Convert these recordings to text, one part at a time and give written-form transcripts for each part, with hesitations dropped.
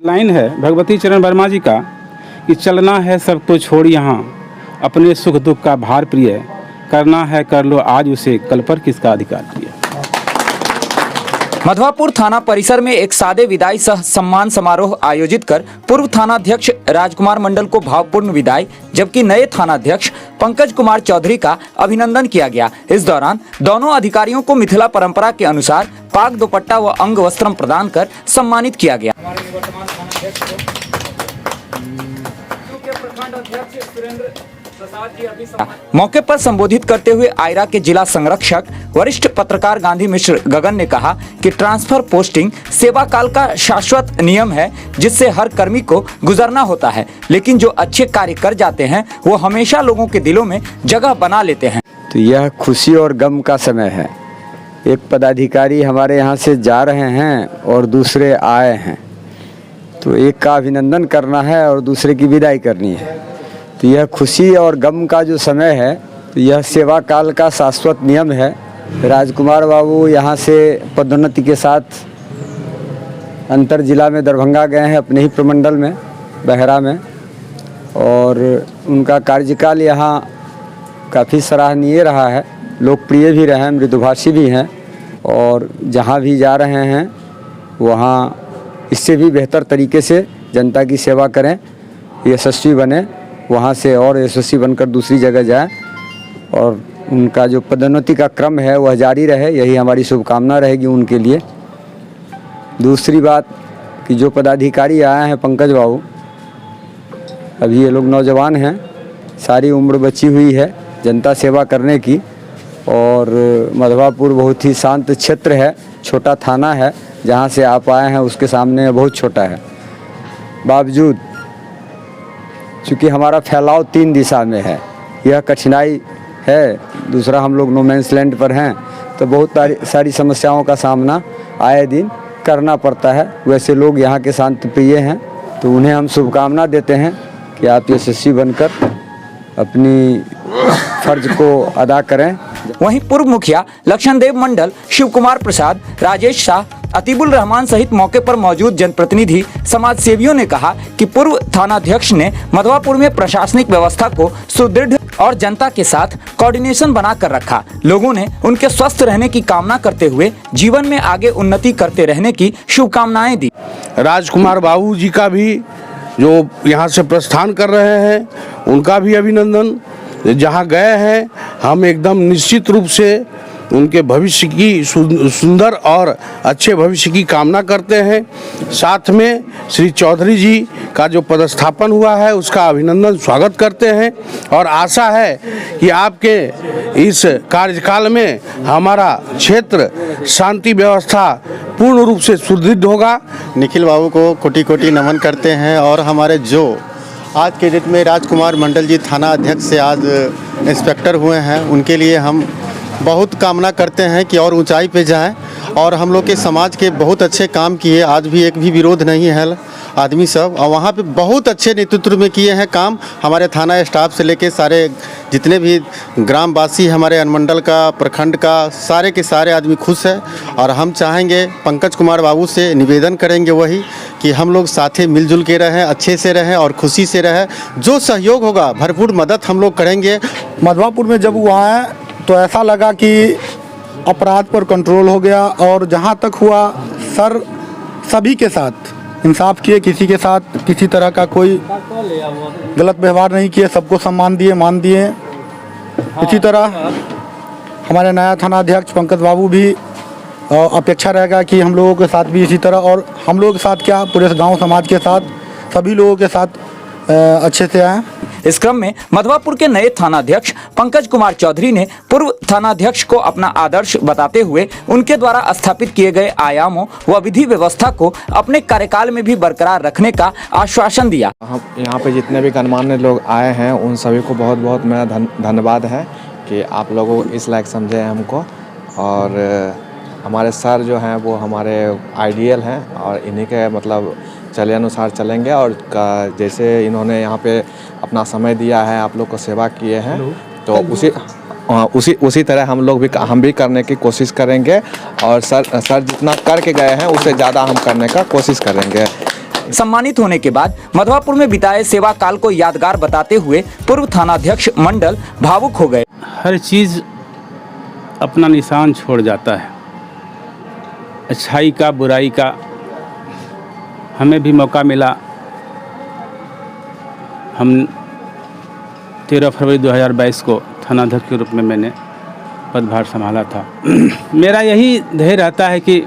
Line है भगवती चरण वर्मा जी का कि चलना है सब तो छोड़ यहाँ, अपने सुख दुख का भार प्रिय, करना है कर लो आज उसे, कल पर किसका अधिकार प्रिय। मधवापुर थाना परिसर में एक सादे विदाई सह सम्मान समारोह आयोजित कर पूर्व थानाध्यक्ष राजकुमार मंडल को भावपूर्ण विदाई, जबकि नए थानाध्यक्ष पंकज कुमार चौधरी का अभिनंदन किया गया। इस दौरान दोनों अधिकारियों को मिथिला परंपरा के अनुसार पाग दुपट्टा व अंग वस्त्रम प्रदान कर सम्मानित किया गया। मौके पर संबोधित करते हुए आयरा के जिला संरक्षक वरिष्ठ पत्रकार गांधी मिश्र गगन ने कहा कि ट्रांसफर पोस्टिंग सेवा काल का शाश्वत नियम है, जिससे हर कर्मी को गुजरना होता है, लेकिन जो अच्छे कार्य कर जाते हैं वो हमेशा लोगों के दिलों में जगह बना लेते हैं। तो यह खुशी और गम का समय है। एक पदाधिकारी हमारे यहाँ से जा रहे हैं और दूसरे आए हैं, तो एक का अभिनंदन करना है और दूसरे की विदाई करनी है। तो यह खुशी और गम का जो समय है, तो यह सेवा काल का शाश्वत नियम है। राजकुमार बाबू यहाँ से पदोन्नति के साथ अंतर जिला में दरभंगा गए हैं, अपने ही प्रमंडल में बहरा में, और उनका कार्यकाल यहाँ काफ़ी सराहनीय रहा है, लोकप्रिय भी रहे हैं, मृदुभाषी भी हैं, और जहाँ भी जा रहे हैं वहाँ इससे भी बेहतर तरीके से जनता की सेवा करें, यशस्वी बने, वहाँ से और यशस्वी बनकर दूसरी जगह जाएं, और उनका जो पदोन्नति का क्रम है वह जारी रहे, यही हमारी शुभकामना रहेगी उनके लिए। दूसरी बात कि जो पदाधिकारी आए हैं पंकज बाबू, अभी ये लोग नौजवान हैं, सारी उम्र बची हुई है जनता सेवा करने की, और मधवापुर बहुत ही शांत क्षेत्र है, छोटा थाना है, जहाँ से आप आए हैं उसके सामने बहुत छोटा है। बावजूद चूँकि हमारा फैलाव 3 दिशा में है, यह कठिनाई है। दूसरा, हम लोग नो मैंस लैंड पर हैं, तो बहुत सारी समस्याओं का सामना आए दिन करना पड़ता है। वैसे लोग यहाँ के शांत प्रिय हैं, तो उन्हें हम शुभकामना देते हैं कि आप यशस्वी बनकर अपनी फर्ज को अदा करें। वहीं पूर्व मुखिया लक्षण देव मंडल, शिव कुमार प्रसाद, राजेश शाह, अतीबुल रहमान सहित मौके पर मौजूद जनप्रतिनिधि समाज सेवियों ने कहा कि पूर्व थानाध्यक्ष ने मधवापुर में प्रशासनिक व्यवस्था को सुदृढ़ और जनता के साथ कोऑर्डिनेशन बनाकर रखा। लोगों ने उनके स्वस्थ रहने की कामना करते हुए जीवन में आगे उन्नति करते रहने की शुभकामनाएं दी। राजकुमार बाबू जी का भी जो यहाँ से प्रस्थान कर रहे हैं, उनका भी अभिनंदन। जहाँ गए हैं हम एकदम निश्चित रूप से उनके भविष्य की सुंदर और अच्छे भविष्य की कामना करते हैं। साथ में श्री चौधरी जी का जो पदस्थापन हुआ है उसका अभिनंदन स्वागत करते हैं, और आशा है कि आपके इस कार्यकाल में हमारा क्षेत्र शांति व्यवस्था पूर्ण रूप से सुदृढ़ होगा। निखिल बाबू को कोटि कोटि नमन करते हैं, और हमारे जो आज के डेट में राजकुमार मंडल जी थाना अध्यक्ष से आज इंस्पेक्टर हुए हैं, उनके लिए हम बहुत कामना करते हैं कि और ऊंचाई पे जाएं, और हम लोग के समाज के बहुत अच्छे काम किए, आज भी एक भी विरोध नहीं है आदमी सब, और वहाँ पे बहुत अच्छे नेतृत्व में किए हैं काम। हमारे थाना स्टाफ से लेके सारे जितने भी ग्रामवासी हमारे अनुमंडल का, प्रखंड का, सारे के सारे आदमी खुश है। और हम चाहेंगे पंकज कुमार बाबू से निवेदन करेंगे वही कि हम लोग साथे मिलजुल के रहें, अच्छे से रहें और खुशी से रहें। जो सहयोग होगा भरपूर मदद हम लोग करेंगे। मधवापुर में जब वो आए तो ऐसा लगा कि अपराध पर कंट्रोल हो गया, और जहाँ तक हुआ सर सभी के साथ इंसाफ किए, किसी के साथ किसी तरह का कोई गलत व्यवहार नहीं किए, सबको सम्मान दिए, मान दिए। इसी तरह हमारे नया थानाध्यक्ष पंकज बाबू भी अपेक्षा रहेगा कि हम लोगों के साथ भी इसी तरह, और हम लोगों के साथ क्या पूरे गांव समाज के साथ सभी लोगों के साथ अच्छे से आए। इस क्रम में मधवापुर के नए थानाध्यक्ष पंकज कुमार चौधरी ने पूर्व थानाध्यक्ष को अपना आदर्श बताते हुए उनके द्वारा स्थापित किए गए आयामों व विधि व्यवस्था को अपने कार्यकाल में भी बरकरार रखने का आश्वासन दिया। यहाँ पे जितने भी गणमान्य लोग आए हैं उन सभी को बहुत बहुत मेरा धन्यवाद है कि आप लोगों इस लायक समझे हैं हमको, और हमारे सर जो हैं वो हमारे आइडियल हैं, और इन्हीं के मतलब चले अनुसार चलेंगे। और जैसे इन्होंने यहाँ पे अपना समय दिया है, आप लोग को सेवा किए हैं, तो उसी तरह हम भी करने की कोशिश करेंगे। और सर जितना करके गए हैं उससे ज़्यादा हम करने का कोशिश करेंगे। सम्मानित होने के बाद मधवापुर में बिताए सेवा काल को यादगार बताते हुए पूर्व थानाध्यक्ष मंडल भावुक हो गए। हर चीज़ अपना निशान छोड़ जाता है, अच्छाई का बुराई का। हमें भी मौका मिला, हम 13 फरवरी 2022 को थानाध्यक्ष के रूप में मैंने पदभार संभाला था। मेरा यही ध्येय रहता है कि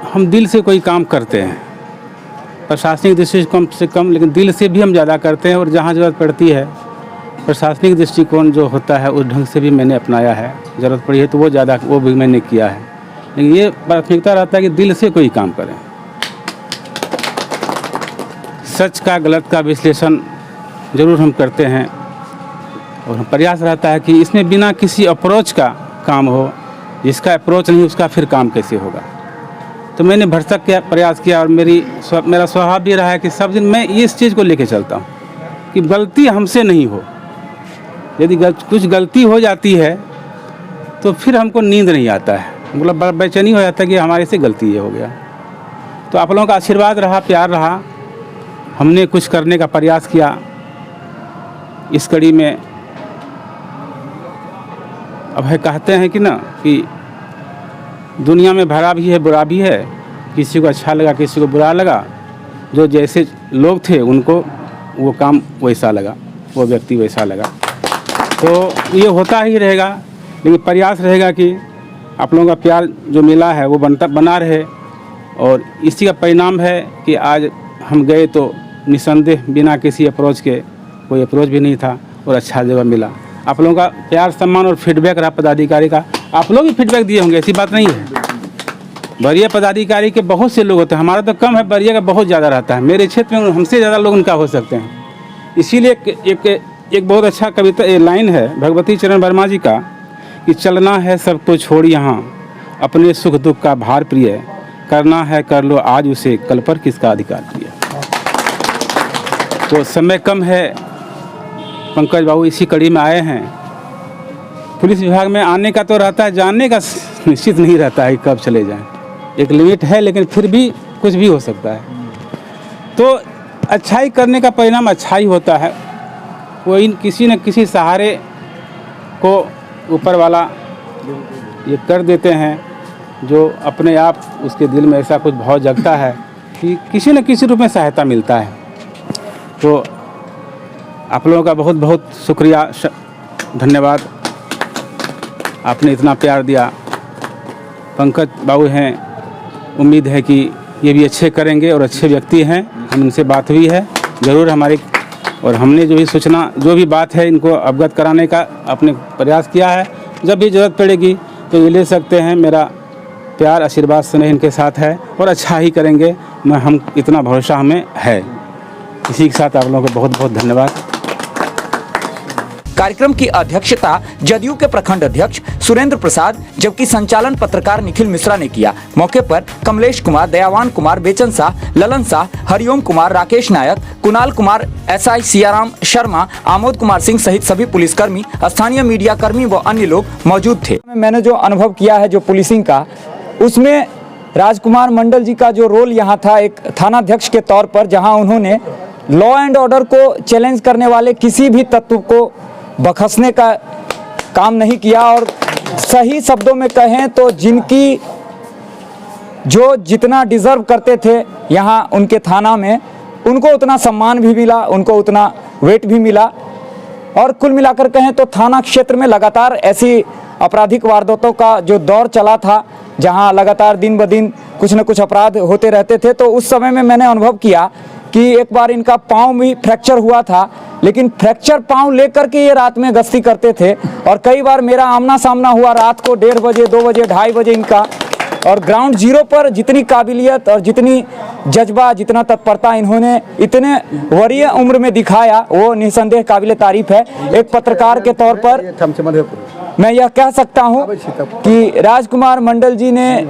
हम दिल से कोई काम करते हैं, प्रशासनिक दृष्टि से कम लेकिन दिल से भी हम ज़्यादा करते हैं। और जहाँ ज़रूरत पड़ती है प्रशासनिक दृष्टिकोण जो होता है उस ढंग से भी मैंने अपनाया है। ज़रूरत पड़ी है तो वो भी मैंने किया है, लेकिन ये प्राथमिकता रहता है कि दिल से कोई काम करें। सच का गलत का विश्लेषण ज़रूर हम करते हैं और प्रयास रहता है कि इसमें बिना किसी अप्रोच का काम हो। जिसका अप्रोच नहीं उसका फिर काम कैसे होगा। तो मैंने भरसक के प्रयास किया और मेरा स्वभाव भी रहा है कि सब दिन मैं इस चीज़ को लेके चलता हूँ कि गलती हमसे नहीं हो। यदि कुछ गलती हो जाती है तो फिर हमको नींद नहीं आता है, मतलब बेचैनी हो जाता है कि हमारे से गलती ये हो गया। तो आप लोगों का आशीर्वाद रहा, प्यार रहा, हमने कुछ करने का प्रयास किया। इस कड़ी में अब है कहते हैं कि ना कि दुनिया में भला भी है बुरा भी है, किसी को अच्छा लगा किसी को बुरा लगा। जो जैसे लोग थे उनको वो काम वैसा लगा, वो व्यक्ति वैसा लगा। तो ये होता ही रहेगा, लेकिन प्रयास रहेगा कि आप लोगों का प्यार जो मिला है वो बना रहे। और इसी का परिणाम है कि आज हम गए तो निसंदेह बिना किसी अप्रोच के, कोई अप्रोच भी नहीं था और अच्छा जगह मिला। आप लोगों का प्यार सम्मान और फीडबैक रहा पदाधिकारी का। आप लोग भी फीडबैक दिए होंगे, ऐसी बात नहीं है। वरीय पदाधिकारी के बहुत से लोग होते हैं, हमारा तो कम है, वरीय का बहुत ज़्यादा रहता है। मेरे क्षेत्र में हमसे ज़्यादा लोग उनका हो सकते हैं। इसीलिए एक बहुत अच्छा कविता लाइन है भगवती चरण वर्मा जी का कि चलना है सब तो छोड़ यहाँ, अपने सुख दुख का भार प्रिय, करना है कर लो आज उसे, कल पर किसका अधिकार प्रिय। तो समय कम है, पंकज बाबू इसी कड़ी में आए हैं। पुलिस विभाग में आने का तो रहता है, जानने का निश्चित नहीं रहता है कब चले जाएं। एक लिमिट है, लेकिन फिर भी कुछ भी हो सकता है। तो अच्छाई करने का परिणाम अच्छा ही होता है। वो किसी न किसी सहारे को ऊपर वाला ये कर देते हैं, जो अपने आप उसके दिल में ऐसा कुछ भाव जगता है कि किसी न किसी रूप में सहायता मिलता है। तो आप लोगों का बहुत बहुत शुक्रिया, धन्यवाद। आपने इतना प्यार दिया। पंकज बाबू हैं, उम्मीद है कि ये भी अच्छे करेंगे और अच्छे व्यक्ति हैं। हम उनसे बात हुई है ज़रूर हमारी, और हमने जो भी सूचना जो भी बात है इनको अवगत कराने का अपने प्रयास किया है। जब भी ज़रूरत पड़ेगी तो ये ले सकते हैं। मेरा प्यार आशीर्वाद स्नेह इनके साथ है और अच्छा ही करेंगे। हम इतना भरोसा हमें है। इसी के साथ आप लोगों को बहुत बहुत धन्यवाद। कार्यक्रम की अध्यक्षता जदयू के प्रखंड अध्यक्ष सुरेंद्र प्रसाद, जबकि संचालन पत्रकार निखिल मिश्रा ने किया। मौके पर कमलेश कुमार, दयावान कुमार, बेचन शाह, ललन शाह, हरिओम कुमार, राकेश नायक, कुणाल कुमार, एसआई सियाराम शर्मा, आमोद कुमार सिंह सहित सभी पुलिसकर्मी, स्थानीय मीडिया कर्मी व अन्य लोग मौजूद थे। मैंने जो अनुभव किया है जो पुलिसिंग का, उसमें राजकुमार मंडल जी का जो रोल यहाँ था एक थानाध्यक्ष के तौर पर, जहाँ उन्होंने लॉ एंड ऑर्डर को चैलेंज करने वाले किसी भी तत्व को बखसने का काम नहीं किया। और सही शब्दों में कहें तो जिनकी जो जितना डिज़र्व करते थे यहाँ उनके थाना में, उनको उतना सम्मान भी मिला, उनको उतना वेट भी मिला। और कुल मिलाकर कहें तो थाना क्षेत्र में लगातार ऐसी आपराधिक वारदातों का जो दौर चला था, जहाँ लगातार दिन ब दिन कुछ न कुछ अपराध होते रहते थे। तो उस समय में मैंने अनुभव किया कि एक बार इनका पाँव भी फ्रैक्चर हुआ था, लेकिन फ्रैक्चर पाँव लेकर के ये रात में गश्ती करते थे। और कई बार मेरा आमना सामना हुआ रात को 1:30 बजे, 2 बजे, 2:30 बजे इनका। और ग्राउंड जीरो पर जितनी काबिलियत और जितनी जज्बा, जितना तत्परता इन्होंने इतने वरीय उम्र में दिखाया, वो निसंदेह काबिल तारीफ है। एक पत्रकार के तौर पर मैं यह कह सकता हूँ कि राजकुमार मंडल जी ने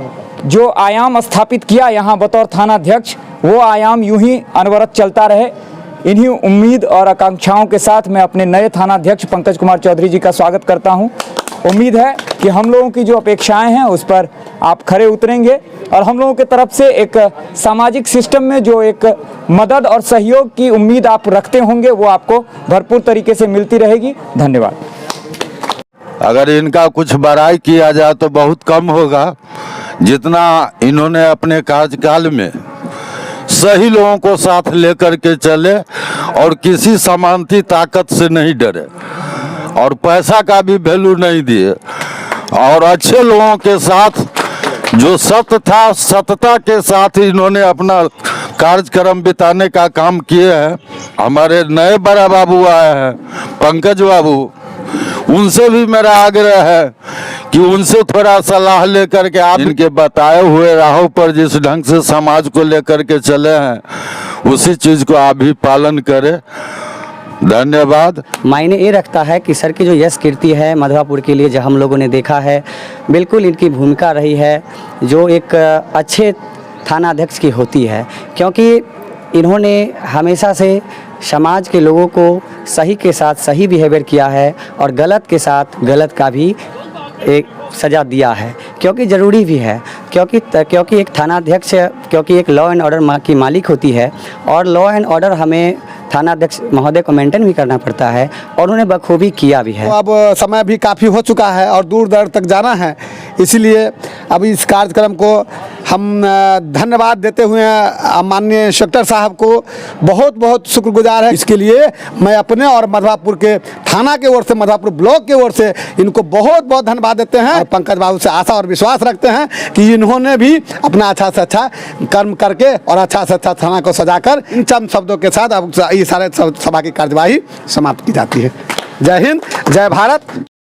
जो आयाम स्थापित किया यहाँ बतौर थानाध्यक्ष, वो आयाम यूं ही अनवरत चलता रहे। इन्हीं उम्मीद और आकांक्षाओं के साथ मैं अपने नए थानाध्यक्ष पंकज कुमार चौधरी जी का स्वागत करता हूं। उम्मीद है कि हम लोगों की जो अपेक्षाएं हैं उस पर आप खरे उतरेंगे और हम लोगों की तरफ से एक सामाजिक सिस्टम में जो एक मदद और सहयोग की उम्मीद आप रखते होंगे वो आपको भरपूर तरीके से मिलती रहेगी। धन्यवाद। अगर इनका कुछ बड़ाई किया जाए तो बहुत कम होगा। जितना इन्होंने अपने कार्यकाल में सही लोगों को साथ लेकर के चले और किसी समानती ताकत से नहीं डरे और पैसा का भी वैल्यू नहीं दिए और अच्छे लोगों के साथ जो सत्य था सत्यता के साथ इन्होंने अपना कार्यक्रम बिताने का काम किए हैं। हमारे नए बड़ा बाबू आए हैं पंकज बाबू, उनसे भी मेरा आग्रह है कि उनसे थोड़ा सलाह लेकर के आप इनके बताए हुए राहों पर जिस ढंग से समाज को लेकर के चले हैं उसी चीज़ को आप भी पालन करें। धन्यवाद। मायने ये रखता है कि सर की जो यश कीर्ति है मधवापुर के लिए जो हम लोगों ने देखा है, बिल्कुल इनकी भूमिका रही है जो एक अच्छे थाना अध्यक्ष की होती है, क्योंकि इन्होंने हमेशा से समाज के लोगों को सही के साथ सही बिहेवियर किया है और गलत के साथ गलत का भी एक सज़ा दिया है, क्योंकि ज़रूरी भी है, क्योंकि एक थाना अध्यक्ष क्योंकि एक लॉ एंड ऑर्डर की मालिक होती है और लॉ एंड ऑर्डर हमें थाना अध्यक्ष महोदय को मेंटेन भी करना पड़ता है और उन्होंने बखूबी किया भी है। तो अब समय भी काफ़ी हो चुका है और दूर दराज तक जाना है, इसीलिए अब इस कार्यक्रम को हम धन्यवाद देते हुए माननीय इंस्पेक्टर साहब को बहुत बहुत शुक्रगुजार है। इसके लिए मैं अपने और मधवापुर के थाना के ओर से, मधवापुर ब्लॉक के ओर से इनको बहुत बहुत धन्यवाद देते हैं और पंकज बाबू से आशा और विश्वास रखते हैं कि इन्होंने भी अपना अच्छा से अच्छा कर्म करके और अच्छा से अच्छा थाना को सजाकर इन चंद शब्दों के साथ अब ये सारे सभा की कार्यवाही समाप्त की जाती है। जय हिंद, जय भारत।